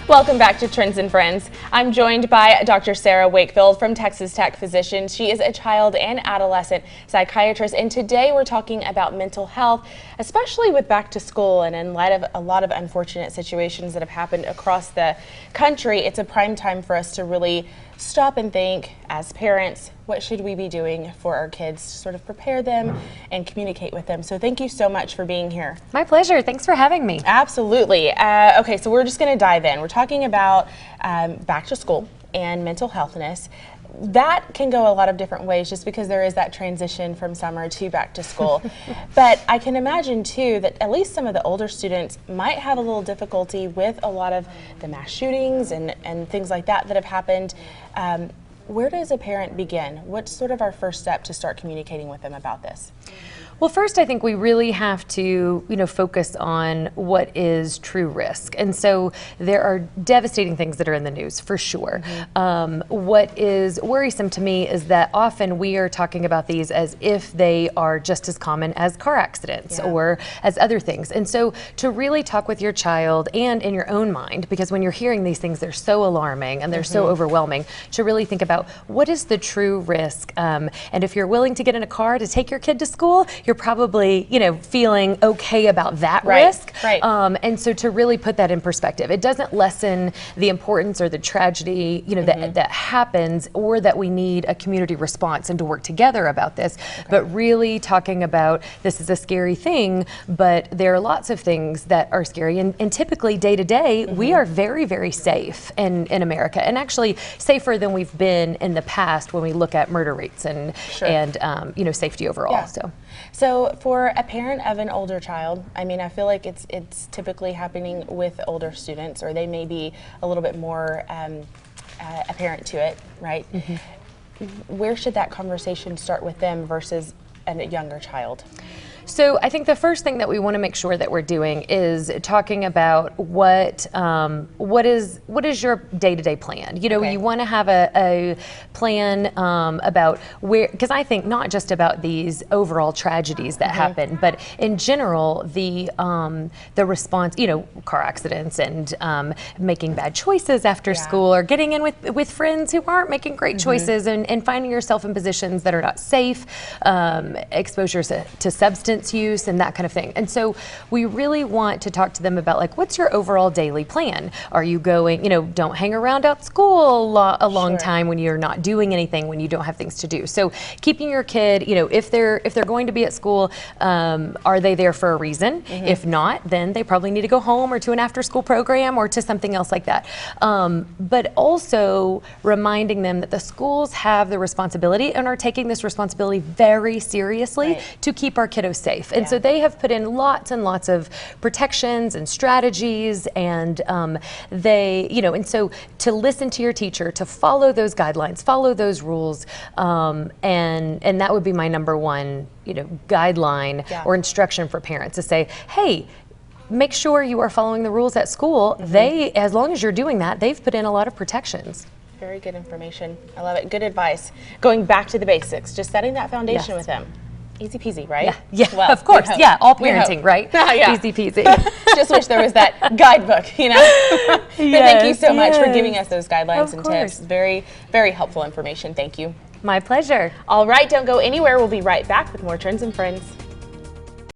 Welcome back to Trends and Friends. I'm joined by Dr. Sarah Wakefield from Texas Tech Physicians. She is a child and adolescent psychiatrist, and today we're talking about mental health, especially with back to school and in light of a lot of unfortunate situations that have happened across the country. It's a prime time for us to really stop and think, as parents, what should we be doing for our kids to sort of prepare them and communicate with them. So thank you so much for being here. My pleasure. Thanks for having me. Absolutely. Okay, so we're just going to dive in. We're talking about back to school and mental healthness. That can go a lot of different ways just because there is that transition from summer to back to school. But I can imagine too that at least some of the older students might have a little difficulty with a lot of the mass shootings and things like that have happened. Where does a parent begin? What's sort of our first step to start communicating with them about this? Well, first, I think we really have to, focus on what is true risk. And so there are devastating things that are in the news, for sure. What is worrisome to me is that often we are talking about these as if they are just as common as car accidents or as other things. And so to really talk with your child and in your own mind, because when you're hearing these things, they're so alarming and they're so overwhelming, to really think about what is the true risk. And if you're willing to get in a car to take your kid to school, you're probably, feeling okay about that risk. Right. And so to really put that in perspective, it doesn't lessen the importance or the tragedy, that happens, or that we need a community response and to work together about this. But really talking about this is a scary thing, but there are lots of things that are scary. And typically day to day, we are very, very safe in America, and actually safer than we've been in the past when we look at murder rates and safety overall. Yeah. So for a parent of an older child, I feel like it's typically happening with older students, or they may be a little bit more apparent to it, right? Where should that conversation start with them versus a younger child? So I think the first thing that we want to make sure that we're doing is talking about what is your day-to-day plan. You want to have a plan about where, because I think not just about these overall tragedies that happen, but in general the response, car accidents and making bad choices after school, or getting in with friends who aren't making great choices, and finding yourself in positions that are not safe, exposure to substance use and that kind of thing. And so we really want to talk to them about, what's your overall daily plan? Are you going, don't hang around at school a long time when you're not doing anything, when you don't have things to do. So keeping your kid, if they're going to be at school, are they there for a reason? If not, then they probably need to go home or to an after-school program or to something else like that. But also reminding them that the schools have the responsibility and are taking this responsibility very seriously to keep our kiddos safe. And so they have put in lots and lots of protections and strategies, and and so to listen to your teacher, to follow those guidelines, follow those rules, and that would be my number one, guideline or instruction for parents, to say, hey, make sure you are following the rules at school. As long as you're doing that, they've put in a lot of protections. Very good information. I love it. Good advice. Going back to the basics, just setting that foundation with them. Easy peasy, right? Yeah, well, of course. Yeah, all parenting, right? Easy peasy. Just wish there was that guidebook, But thank you so much for giving us those guidelines and tips. Very, very helpful information. Thank you. My pleasure. All right, don't go anywhere. We'll be right back with more Trends and Friends.